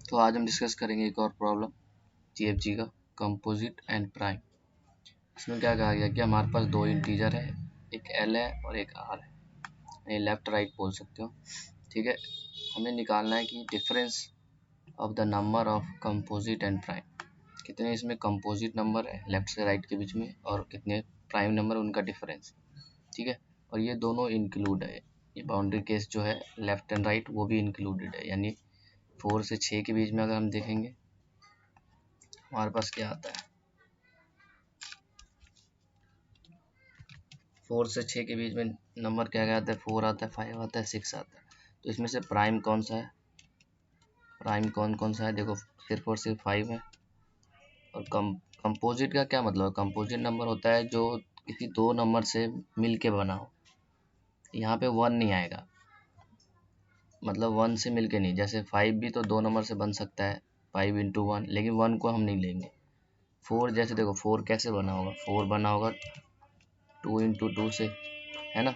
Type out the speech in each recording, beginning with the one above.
तो आज हम डिस्कस करेंगे एक और प्रॉब्लम TFG का, कंपोजिट एंड प्राइम। इसमें क्या कहा गया कि हमारे पास दो इंटीजर है, एक L है और एक R है, ये लेफ्ट राइट बोल सकते हो। ठीक है, हमें निकालना है कि difference of the number of composite and prime, कितने इसमें कंपोजिट नंबर है लेफ्ट से राइट के बीच में और कितने प्राइम नंबर, उनका डिफरेंस। ठीक है, और ये दोनों इंक्लूड है, ये बाउंड्री केस जो है लेफ्ट एंड राइट वो भी इंक्लूडेड है, यानी 4 से 6 के बीच में अगर हम देखेंगे हमारे पास क्या आता है, 4 से 6 के बीच में नंबर क्या क्या आता है, 4 आता है, 5 आता है, 6 आता है। तो इसमें से प्राइम कौन सा है, प्राइम कौन कौन सा है, देखो सिर्फ और सिर्फ 5 है। और कंपोजिट का क्या मतलब है, कंपोजिट नंबर होता है जो किसी दो नंबर से मिल के बना हो। यहाँ पे 1 नहीं आएगा, मतलब 1 से मिल के नहीं, जैसे 5 भी तो दो नंबर से बन सकता है, 5 इंटू 1, लेकिन 1 को हम नहीं लेंगे। 4 जैसे देखो 4 कैसे बना होगा, 4 बना होगा 2 इंटू 2 से, है ना,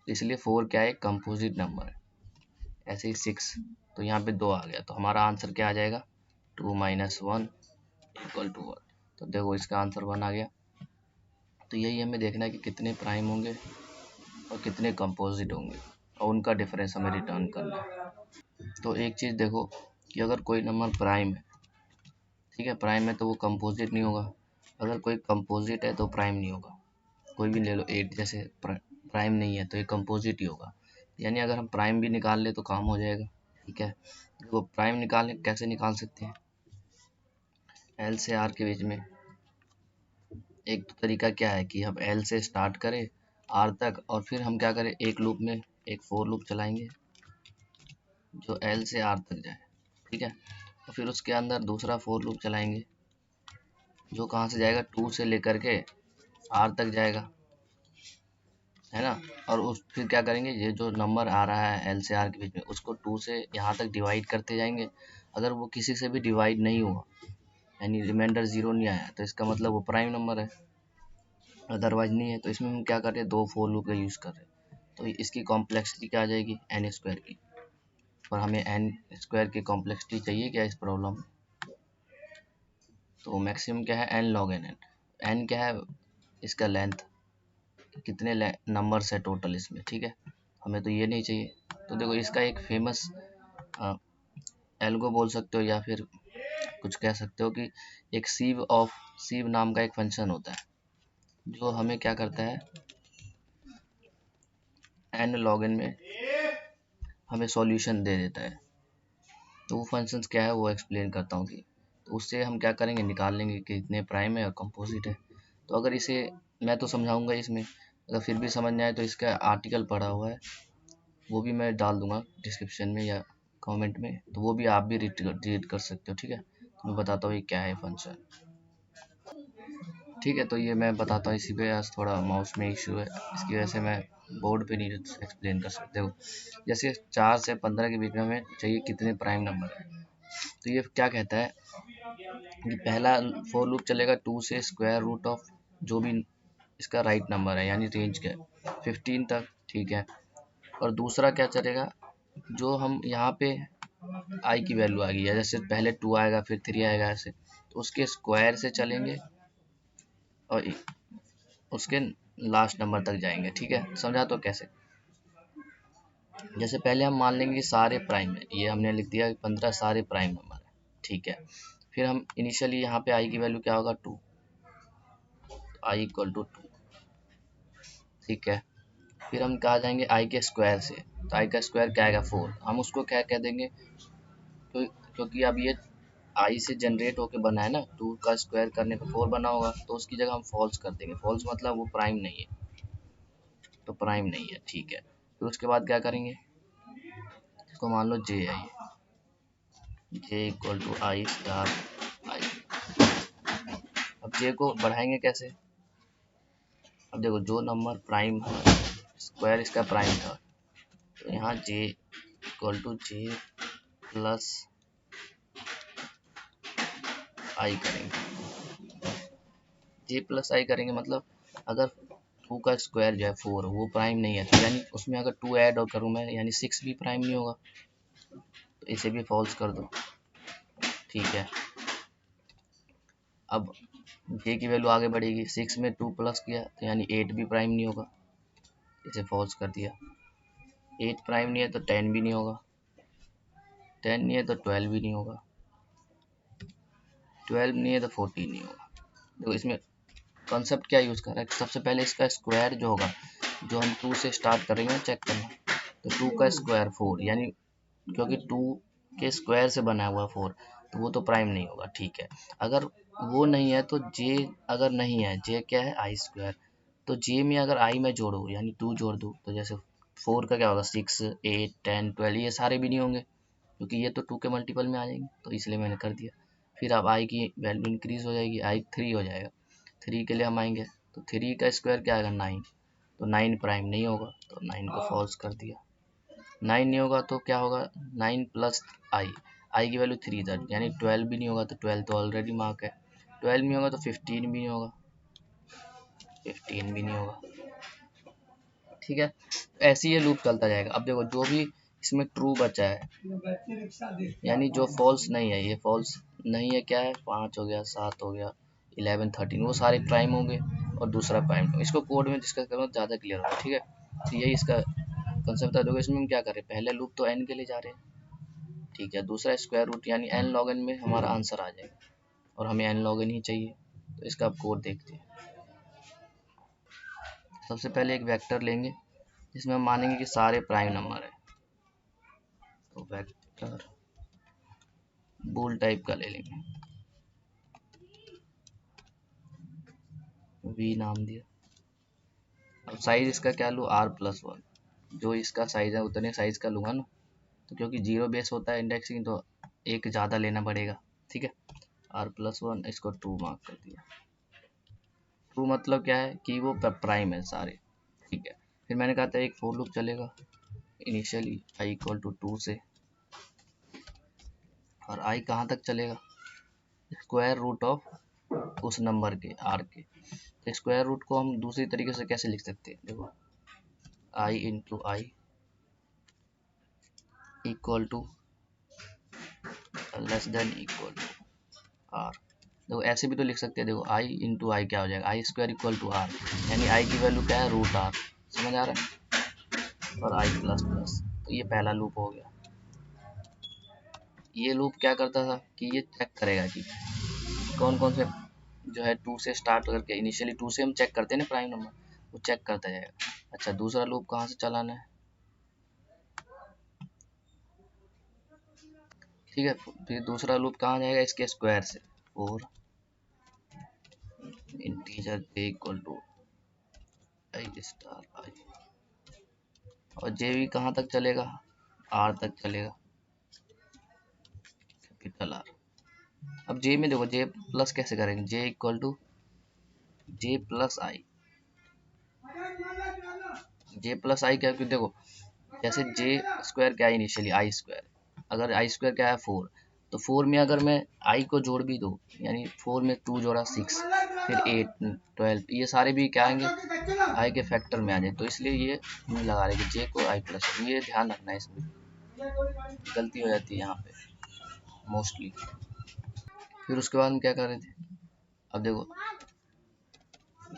इसलिए 4 क्या है, कंपोजिट नंबर है। ऐसे ही 6, तो यहाँ पे 2 आ गया, तो हमारा आंसर क्या आ जाएगा, 2 माइनस 1 इक्वल टू 1। तो देखो इसका आंसर 1 आ गया। तो यही हमें देखना है कि कितने प्राइम होंगे और कितने कंपोजिट होंगे और उनका डिफरेंस हमें रिटर्न करना है। तो एक चीज़ देखो कि अगर कोई नंबर प्राइम है, ठीक है, प्राइम है तो वो कंपोजिट नहीं होगा, अगर कोई कंपोजिट है तो प्राइम नहीं होगा। कोई भी ले लो 8 जैसे प्राइम नहीं है तो ये कंपोजिट ही होगा, यानी अगर हम प्राइम भी निकाल ले तो काम हो जाएगा। ठीक है, वो प्राइम निकालने कैसे निकाल सकते हैं, एल से आर के बीच में एक तो तरीका क्या है कि हम एल से स्टार्ट करें आर तक और फिर हम क्या करें, एक लूप में एक फोर लूप चलाएंगे जो एल से आर तक जाए। ठीक है, और फिर उसके अंदर दूसरा फोर लूप चलाएंगे जो कहाँ से जाएगा, 2 से लेकर के आर तक जाएगा, है ना। और उस फिर क्या करेंगे, ये जो नंबर आ रहा है एल से आर के बीच में उसको 2 से यहाँ तक डिवाइड करते जाएंगे। अगर वो किसी से भी डिवाइड नहीं हुआ, यानी रिमाइंडर 0 नहीं आया, तो इसका मतलब वो प्राइम नंबर है, अदरवाइज नहीं है। तो इसमें हम क्या कर रहे हैं, दो फोर लूप का यूज़ कर रहे हैं, तो इसकी कॉम्प्लेक्सिटी क्या आ जाएगी, एन स्क्वायर की। और हमें एन स्क्वायर की कॉम्प्लेक्सिटी चाहिए क्या इस प्रॉब्लम में, तो मैक्सिमम क्या है, एन लॉग एन। एन क्या है, इसका लेंथ, कितने नंबर्स है टोटल इसमें। ठीक है, हमें तो ये नहीं चाहिए। तो देखो इसका एक फेमस एल्गो बोल सकते हो या फिर कुछ कह सकते हो कि एक सीव नाम का एक फंक्शन होता है जो हमें क्या करता है, एन लॉग एन में हमें सॉल्यूशन दे देता है। तो वो फंक्शंस क्या है वो एक्सप्लेन करता हूँ कि, तो उससे हम क्या करेंगे, निकाल लेंगे कि कितने प्राइम है और कंपोजिट है। तो अगर इसे मैं तो समझाऊंगा इसमें, अगर फिर भी समझ नहीं आए तो इसका आर्टिकल पढ़ा हुआ है, वो भी मैं डाल दूंगा डिस्क्रिप्शन में या कमेंट में, तो वो भी आप भी रीड कर सकते हो। ठीक है, तो मैं बताता हूँ ये क्या है फंक्शन। ठीक है, तो ये मैं बताता हूँ, इसी पे आज थोड़ा माउस में इशू है, इसकी वजह से मैं बोर्ड पे नहीं एक्सप्लेन कर सकते हो। जैसे 4 से 15 के बीच में हमें चाहिए कितने प्राइम नंबर है, तो ये क्या कहता है कि पहला फोर लूप चलेगा 2 से स्क्वायर रूट ऑफ जो भी इसका राइट नंबर है, यानी रेंज के 15 तक। ठीक है, और दूसरा क्या चलेगा, जो हम यहाँ पे आई की वैल्यू आ गई है, जैसे पहले 2 आएगा फिर 3 आएगा ऐसे, तो उसके स्क्वायर से चलेंगे और उसके लास्ट नंबर तक जाएंगे। ठीक है, समझा तो कैसे, जैसे पहले हम मान लेंगे सारे प्राइम है, ये हमने लिख दिया 15 सारे प्राइम नंबर है। ठीक है, फिर हम इनिशियली यहाँ पे आई की वैल्यू क्या होगा, 2, आई इक्वल टू 2। ठीक है, फिर हम कहा जाएंगे आई के स्क्वायर से, तो आई का स्क्वायर क्या आएगा, 4। हम उसको क्या कह देंगे, क्योंकि अब ये आई से जनरेट होके बना है ना, 2 का स्क्वायर करने पे 4 बना होगा, तो उसकी जगह हम फॉल्स कर देंगे। फॉल्स मतलब वो प्राइम नहीं है, तो प्राइम नहीं है। ठीक है, फिर उसके बाद क्या करेंगे, इसको मान लो जे है, ये जे इक्वल टू आई स्टार आई। अब जे को बढ़ाएंगे कैसे, अब देखो जो नंबर प्राइम है, स्क्वायर इसका प्राइम था, तो यहाँ जे इक्वल टू जे प्लस आई करेंगे, जे प्लस आई करेंगे, मतलब अगर 2 का स्क्वायर जो है 4 वो प्राइम नहीं है, तो यानी उसमें अगर 2 ऐड और करूँ मैं, यानी 6 भी प्राइम नहीं होगा, तो इसे भी फॉल्स कर दो। ठीक है। अब जे की वैल्यू आगे बढ़ेगी, 6 में 2 प्लस किया तो यानी 8 भी प्राइम नहीं होगा, इसे फॉल्स कर दिया। 8 प्राइम नहीं है तो 10 भी नहीं होगा, 10 नहीं है तो 12 भी नहीं होगा, 12 नहीं है तो 14 नहीं होगा। देखो इसमें कॉन्सेप्ट क्या यूज़ कर रहा है, सबसे पहले इसका स्क्वायर जो होगा, जो हम 2 से स्टार्ट करेंगे चेक करना, तो 2 का स्क्वायर 4, यानी क्योंकि 2 के स्क्वायर से बना हुआ 4 तो वो तो प्राइम नहीं होगा। ठीक है, अगर वो नहीं है तो जे, अगर नहीं है जे क्या है आई स्क्वायर, तो जे में अगर आई में जोड़ो यानी 2 जोड़ दूँ तो जैसे 4 का क्या होगा 6, 8, 10, 12, ये सारे भी नहीं होंगे क्योंकि ये तो 2 के मल्टीपल में आ जाएंगे, तो इसलिए मैंने कर दिया। फिर अब आई की वैल्यू इंक्रीज हो जाएगी, आई 3 हो जाएगा, 3 के लिए हम आएंगे तो 3 का स्क्वायर क्या आएगा 9, तो 9 प्राइम नहीं होगा, तो 9 को फॉल्स कर दिया। 9 नहीं होगा तो क्या होगा 9 प्लस आई, आई की वैल्यू 3 था यानी 12 भी नहीं होगा, तो 12 तो ऑलरेडी मार्क है, 12 नहीं होगा तो 15 भी नहीं होगा, 15 भी नहीं होगा। ठीक है, ऐसे ही ये लूप चलता जाएगा। अब देखो जो भी इसमें ट्रू बचा है, यानी जो फॉल्स नहीं है, ये फॉल्स नहीं है, क्या है 5 हो गया, 7 हो गया, 11, 13, वो सारे प्राइम होंगे और दूसरा प्राइम। इसको कोड में डिस्कस करो ज़्यादा क्लियर होगा। ठीक है, तो यही इसका कंसेप्ट था। देखो इसमें हम क्या कर रहे हैं, पहले लूप तो n के लिए जा रहे हैं, ठीक है, दूसरा स्क्वायर रूट यानी n log n में हमारा आंसर आ जाएगा और हमें n log n ही चाहिए, तो इसका आप कोड देखते हैं। सबसे पहले एक वेक्टर लेंगे जिसमें हम मानेंगे कि सारे प्राइम नंबर है, तो वेक्टर बूल टाइप का ले लेंगे, v नाम दिया। अब साइज इसका क्या लूँ r+1, जो इसका साइज है उतने साइज का लूँगा ना, तो क्योंकि 0 बेस होता है इंडेक्सिंग तो एक ज़्यादा लेना पड़ेगा। ठीक है, r+1 इसको ट्रू मार्क कर दिया। ट्रू मतलब क्या है कि वो प्राइम है सारे। ठीक है, फिर मैंने कहा था एक फोर लूप चलेगा इनिशियली i इक्वल टू 2 से, और i कहाँ तक चलेगा, स्क्वायर रूट ऑफ उस नंबर के r के। तो स्क्वायर रूट को हम दूसरी तरीके से कैसे लिख सकते हैं, देखो i into I equal to less than equal to r। देखो ऐसे भी तो लिख सकते हैं, देखो i इंटू आई क्या हो जाएगा, आई स्क्वायर इक्वल टू r, यानी i की वैल्यू क्या है रूट r, समझ आ रहा है, और i प्लस प्लस। तो ये पहला लूप हो गया। ये लूप क्या करता था कि ये चेक करेगा कि कौन कौन से जो है 2 से स्टार्ट करके, इनिशियली 2 से हम चेक करते हैं ना प्राइम नंबर, वो चेक करता जाएगा। अच्छा दूसरा लूप कहाँ से चलाना है, ठीक है, फिर दूसरा लूप कहाँ जाएगा, इसके स्क्वायर से, और integer j equal to i star i, और जे भी कहाँ तक चलेगा, r तक चलेगा, कैपिटल R। अब जे में देखो जे प्लस कैसे करेंगे, j equal to j plus i, j plus i क्या, क्योंकि देखो जैसे जे स्क्वायर क्या है इनिशियली आई स्क्वायर, अगर आई स्क्वायर क्या है 4, तो 4 में अगर मैं आई को जोड़ भी दूँ यानी 4 में 2 जोड़ा 6, फिर 8, 12, ये सारे भी क्या आएंगे आई के फैक्टर में आ जाए, तो इसलिए ये हम लगा रहे हैं जे को आई प्लस, ये ध्यान रखना है, इसमें गलती हो जाती है यहाँ पे मोस्टली। फिर उसके बाद हम क्या कर रहे थे, अब देखो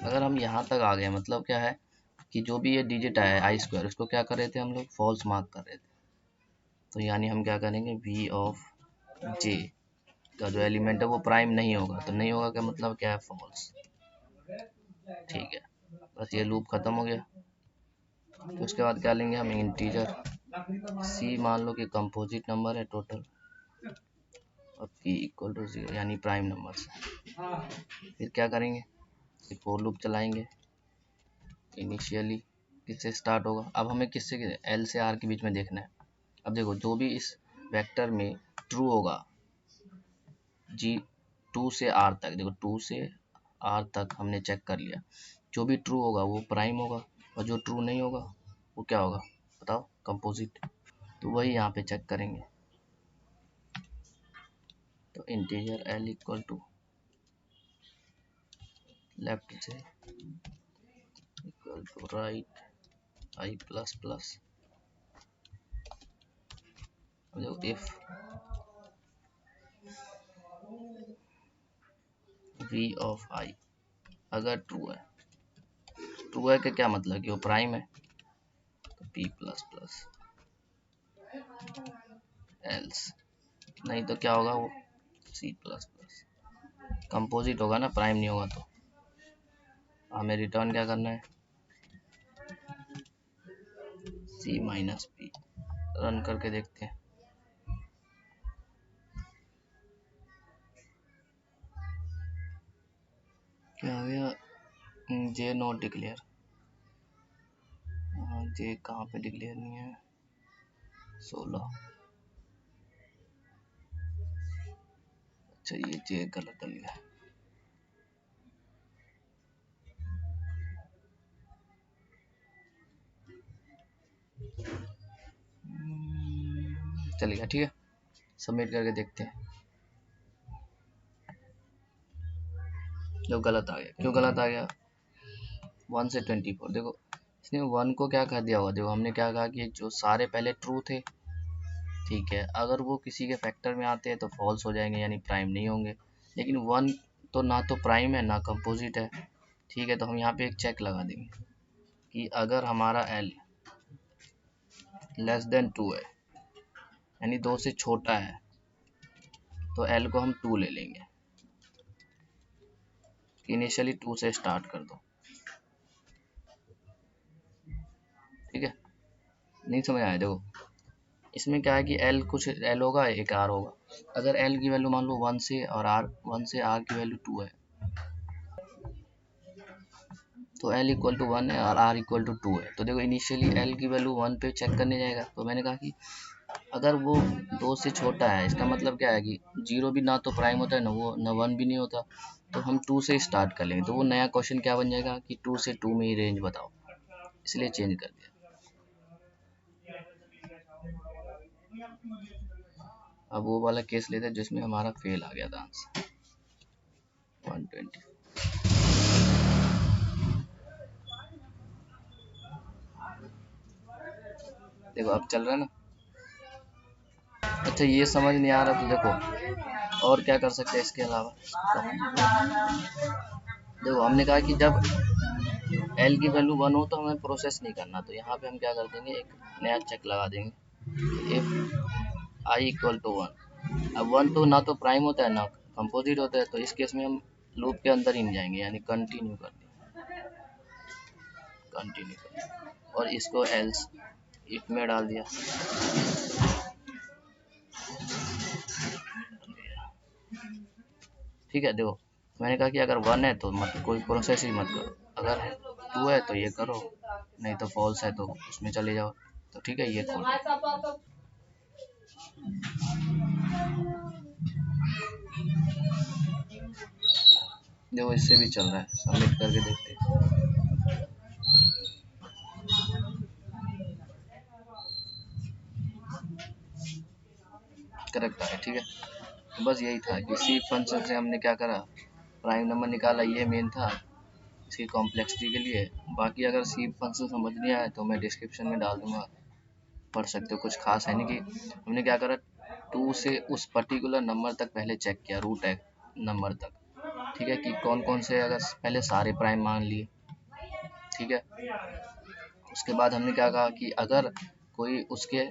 अगर हम यहाँ तक आ गए मतलब क्या है कि जो भी ये डिजिट आया है आई स्क्वायर, उसको क्या कर रहे थे हम लोग फॉल्स मार्क कर रहे थे, तो यानी हम क्या करेंगे v ऑफ j का जो एलिमेंट है वो प्राइम नहीं होगा, तो नहीं होगा का मतलब क्या है फॉल्स। ठीक है, बस ये लूप खत्म हो गया। तो उसके बाद क्या लेंगे हम इंटीजर c, मान लो कि कंपोजिट नंबर है टोटल, और p इक्वल टू 0 यानी प्राइम नंबर से। फिर क्या करेंगे, एक फोर लूप चलाएंगे, इनिशियली किससे स्टार्ट होगा, अब हमें किससे l से r के बीच में देखना है। अब देखो जो भी इस वेक्टर में ट्रू होगा जी 2 से r तक, देखो 2 से r तक हमने चेक कर लिया, जो भी ट्रू होगा वो प्राइम होगा, और जो ट्रू नहीं होगा वो क्या होगा बताओ, कंपोजिट। तो वही यहाँ पे चेक करेंगे, तो integer l equal to left से equal to right i plus plus, देखो इफ v ऑफ i अगर ट्रू है कि क्या मतलब कि वो प्राइम है, तो p प्लस प्लस, एल्स नहीं तो क्या होगा वो c प्लस प्लस। कंपोजिट होगा ना, प्राइम नहीं होगा। तो हमें रिटर्न क्या करना है, c माइनस p। रन करके देखते हैं क्या आ गया। जे नॉट डिक्लेयर, जे कहाँ पे डिक्लेयर नहीं है, 16। अच्छा ये जे गलत डल गया। चलेगा, ठीक है, सबमिट करके देखते हैं। जो गलत आ गया, क्यों गलत आ गया, 1 से 24। देखो इसने 1 को क्या कर दिया होगा, देखो हमने क्या कहा कि जो सारे पहले ट्रू थे, ठीक है, अगर वो किसी के फैक्टर में आते हैं तो फॉल्स हो जाएंगे, यानी प्राइम नहीं होंगे। लेकिन 1 तो ना तो प्राइम है ना कंपोजिट है, ठीक है, तो हम यहाँ पे एक चेक लगा देंगे कि अगर हमारा l लेस देन 2 है, यानी 2 से छोटा है, तो l को हम 2 ले लेंगे। इनिशियली 2 से स्टार्ट कर दो, ठीक है। नहीं समझ आया, देखो इसमें क्या है कि l कुछ l होगा, एक r होगा। अगर l की वैल्यू मान लो 1 से और r की वैल्यू 2 है, तो l इक्वल टू 1 है और r इक्वल टू 2 है। तो देखो इनिशियली l की वैल्यू 1 पे चेक करने जाएगा, तो मैंने कहा कि अगर वो 2 से छोटा है, इसका मतलब क्या है कि 0 भी ना तो प्राइम होता है ना वो ना 1 भी नहीं होता, तो हम 2 से स्टार्ट कर लेंगे। तो वो नया क्वेश्चन क्या बन जाएगा कि 2 से 2 में ही रेंज बताओ, इसलिए चेंज कर दिया। अब वो वाला केस लेते हैं जिसमें हमारा फेल आ गया था आंसर 120। देखो अब चल रहा है ना। अच्छा ये समझ नहीं आ रहा तो देखो और क्या कर सकते हैं इसके अलावा। देखो हमने कहा कि जब l की वैल्यू 1 हो तो हमें प्रोसेस नहीं करना, तो यहाँ पे हम क्या कर देंगे, एक नया चेक लगा देंगे, इफ i इक्वल टू 1। अब 1 तो ना तो प्राइम होता है ना कंपोजिट होता है, तो इस केस में हम लूप के अंदर ही नहीं जाएंगे, यानी कंटिन्यू कर और इसको एल्स इफ में डाल दिया। ठीक है, देखो मैंने कहा कि अगर 1 है तो मत कोई प्रोसेस ही मत करो, अगर 2 है तो ये करो, नहीं तो फॉल्स है तो उसमें चले जाओ। तो ठीक है, ये कोड देखो इससे भी चल रहा है, सबमिट करके देखते हैं। करेक्ट है, ठीक है। तो बस यही था कि सी फंक्शन से हमने क्या करा, प्राइम नंबर निकाला, ये मेन था इसकी कॉम्प्लेक्सिटी के लिए। बाकी अगर सी फंक्शन समझ नहीं आए तो मैं डिस्क्रिप्शन में डाल दूंगा, पढ़ सकते हो। कुछ खास है नहीं कि हमने क्या करा, 2 से उस पर्टिकुलर नंबर तक पहले चेक किया, रूट है नंबर तक, ठीक है, कि कौन कौन से, अगर पहले सारे प्राइम मान लिए, ठीक है। उसके बाद हमने क्या कहा कि अगर कोई उसके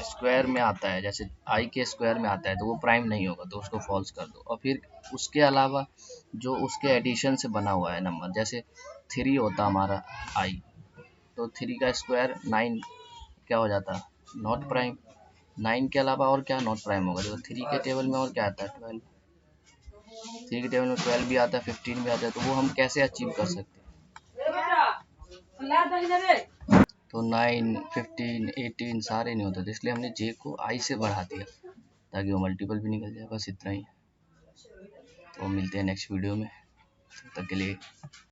स्क्वायर में आता है, जैसे आई के स्क्वायर में आता है, तो वो प्राइम नहीं होगा, तो उसको फॉल्स कर दो। और फिर उसके अलावा जो उसके एडिशन से बना हुआ है नंबर, जैसे 3 होता हमारा आई, तो 3 का स्क्वायर 9 क्या हो जाता, नॉट प्राइम। 9 के अलावा और क्या नॉट प्राइम होगा, देखो 3 के टेबल में और क्या आता है 12, 3 के टेबल में 12 भी आता है, 15 भी आता है, तो वो हम कैसे अचीव कर सकते हैं। तो 9, 15, 18 सारे नहीं होते, तो इसलिए हमने जे को आई से बढ़ा दिया ताकि वो मल्टीपल भी निकल जाए। बस इतना ही। तो मिलते हैं नेक्स्ट वीडियो में, तब तक के लिए।